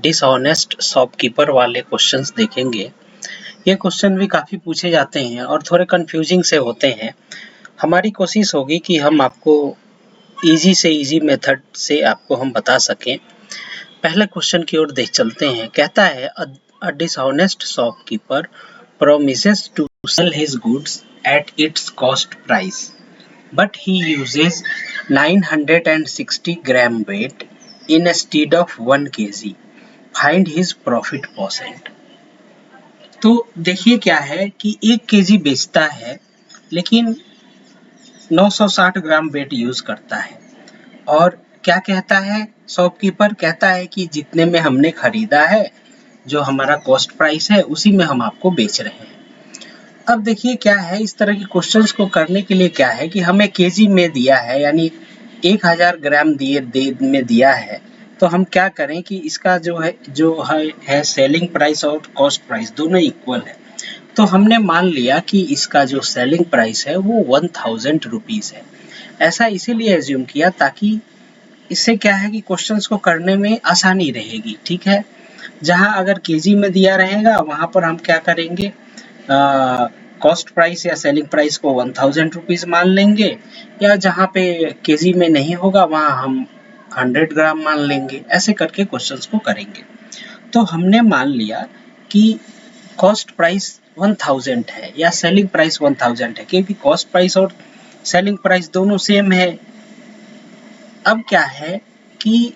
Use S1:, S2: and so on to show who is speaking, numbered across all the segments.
S1: Dishonest shopkeeper वाले questions देखेंगे। ये क्वेश्चन भी काफ़ी पूछे जाते हैं और थोड़े कंफ्यूजिंग से होते हैं। हमारी कोशिश होगी कि हम आपको इजी से इजी मेथड से आपको हम बता सकें। पहले क्वेश्चन की ओर देख चलते हैं। कहता है a dishonest shopkeeper promises to sell his goods at its cost price, but he uses 960 gram weight instead of 1 kg. Find his profit percent. तो देखिए क्या है कि 1 केजी बेचता है लेकिन 960 ग्राम वेट यूज करता है और क्या कहता है शॉपकीपर, कहता है कि जितने में हमने खरीदा है, जो हमारा कॉस्ट प्राइस है, उसी में हम आपको बेच रहे हैं। अब देखिए क्या है, इस तरह के क्वेश्चंस को करने के लिए क्या है कि हमें केजी में दिया है, यानी 1000 ग्राम में दिया है, तो हम क्या करें कि इसका जो है सेलिंग प्राइस और कॉस्ट प्राइस दोनों इक्वल है। तो हमने मान लिया कि इसका जो सेलिंग प्राइस है वो 1000 रुपीज है। ऐसा इसीलिए एज्यूम किया ताकि इससे क्या है कि क्वेश्चंस को करने में आसानी रहेगी। ठीक है, जहां अगर केजी में दिया रहेगा वहां पर हम क्या करेंगे, कॉस्ट प्राइस या सेलिंग प्राइस को 1000 रुपीज मान लेंगे, या जहां पे केजी में नहीं होगा वहां हम 100 ग्राम मान लेंगे। ऐसे करके क्वेश्चंस को करेंगे। तो हमने मान लिया कि कॉस्ट प्राइस 1000 है या सेलिंग प्राइस 1000 है, क्योंकि कॉस्ट प्राइस और सेलिंग प्राइस दोनों सेम है। अब क्या है कि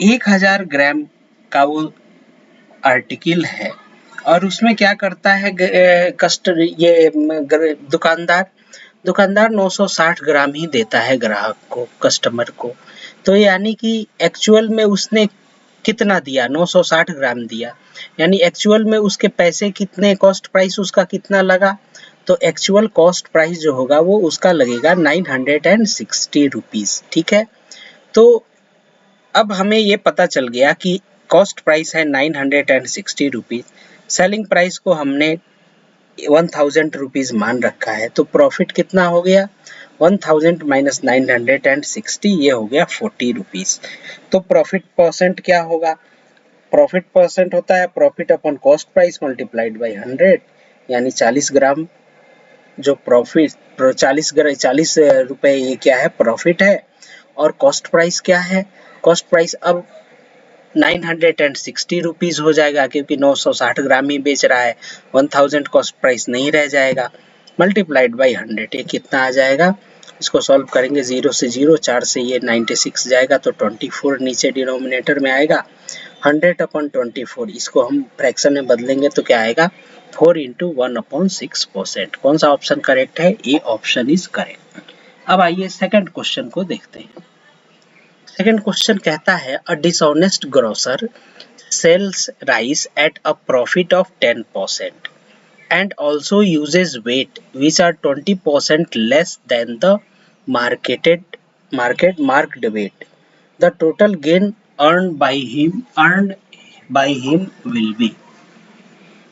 S1: 1000 ग्राम का वो आर्टिकल है और उसमें क्या करता है दुकानदार 960 ग्राम ही देता है ग्राहक को, कस्टमर को। तो यानी कि एक्चुअल में उसने कितना दिया, 960 ग्राम दिया, यानी एक्चुअल में उसके पैसे कितने, कॉस्ट प्राइस उसका कितना लगा। तो एक्चुअल कॉस्ट प्राइस जो होगा वो उसका लगेगा 960 रुपीज। ठीक है, तो अब हमें ये पता चल गया कि कॉस्ट प्राइस है 960 रुपीज, सेलिंग प्राइस को हमने 1000 रुपीज मान रखा है, तो प्रॉफिट कितना हो गया, 1000 माइनस 960, ये हो गया 40 रुपीज। तो प्रॉफिट परसेंट क्या होगा, प्रॉफिट परसेंट होता है profit upon cost price multiplied by 100, यानी 40 ग्राम जो प्रॉफिट 40 रुपए ये क्या है, प्रॉफिट है। और कॉस्ट प्राइस क्या है, कॉस्ट प्राइस अब 960 रुपीज हो जाएगा, क्योंकि 960 ग्राम ही बेच रहा है, 1000 कॉस्ट प्राइस नहीं रह जाएगा, मल्टीप्लाइड बाय 100। ये कितना आ जाएगा, इसको सॉल्व करेंगे, 0 से 0, 4 से ये 96 जाएगा, तो 24 नीचे डिनोमिनेटर में आएगा। 100 अपॉन 24, इसको हम फ्रैक्शन में बदलेंगे तो क्या आएगा, 4 इंटू 1/6%। कौन सा ऑप्शन करेक्ट है, ए ऑप्शन इज करेक्ट। अब आइए सेकंड क्वेश्चन को देखते हैं। सेकंड क्वेश्चन कहता है a dishonest grocer sells rice at a profit of 10% and also uses weight which are 20% less than the market marked weight. The total gain earned by him will be.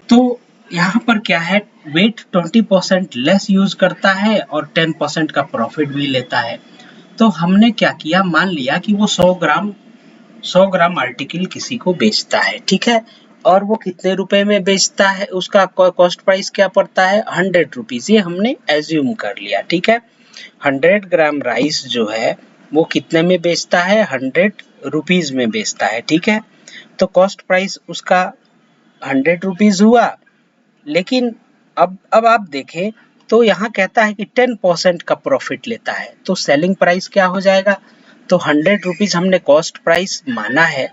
S1: तो यहाँ पर क्या है, wait 20% less use करता है और 10% का profit भी लेता है। तो हमने क्या किया, मान लिया कि वो 100 ग्राम आर्टिकल किसी को बेचता है। ठीक है, और वो कितने रुपए में बेचता है, उसका कॉस्ट प्राइस क्या पड़ता है, 100 रुपीज, ये हमने एज्यूम कर लिया। ठीक है, 100 ग्राम राइस जो है वो कितने में बेचता है, 100 रुपीज में बेचता है। ठीक है, तो कॉस्ट प्राइस उसका 100 रुपीज हुआ, लेकिन अब आप देखें तो यहाँ कहता है कि 10% का प्रॉफिट लेता है, तो सेलिंग प्राइस क्या हो जाएगा, तो 100 रुपीज हमने कॉस्ट प्राइस माना है,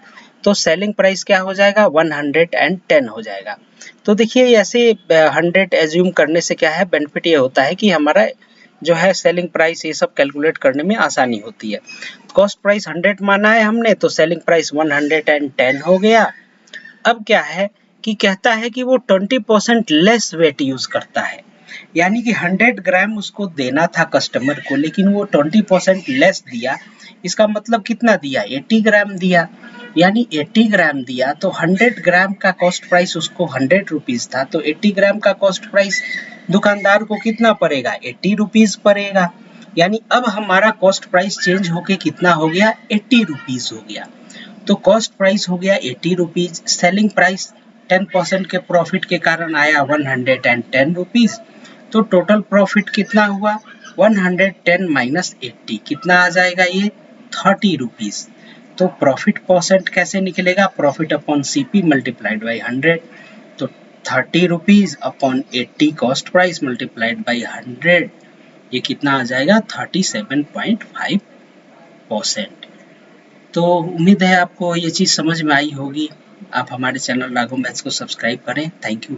S1: तो सेलिंग प्राइस क्या हो जाएगा, 110 हो जाएगा। तो देखिए ऐसे 100 एज्यूम करने से क्या है, बेनिफिट ये होता है कि हमारा जो है सेलिंग प्राइस ये सब कैलकुलेट करने में आसानी होती है। कॉस्ट प्राइस 100 माना है हमने, तो सेलिंग प्राइस 110 हो गया। अब क्या है कि कहता है कि वो 20% लेस वेट यूज करता है, यानी कि 100 ग्राम उसको देना था कस्टमर को, लेकिन वो 20% लेस दिया। इसका मतलब कितना दिया, 80 ग्राम दिया, यानी 80 ग्राम दिया, तो 100 ग्राम का कॉस्ट प्राइस उसको 100 रुपीज था, तो 80 ग्राम का कॉस्ट प्राइस दुकानदार को कितना पड़ेगा, 80 रुपीज पड़ेगा। यानी अब हमारा कॉस्ट प्राइस चेंज होके कितना हो गया, 80 रुपीज हो गया। तो कॉस्ट प्राइस हो गया 80 रुपीज, सेलिंग प्राइस 10% के प्रॉफिट के कारण आया 110 रुपीज। तो टोटल प्रॉफिट कितना हुआ 110 माइनस 80, कितना आ जाएगा ये 30 रुपीज। तो प्रॉफिट परसेंट कैसे निकलेगा, profit upon CP multiplied by 100। तो 30 rupees upon 80 cost price multiplied by 100, ये कितना आ जाएगा 37.5%। तो उम्मीद है आपको ये चीज़ समझ में आई होगी। आप हमारे चैनल राघव मैथ्स को सब्सक्राइब करें। Thank you.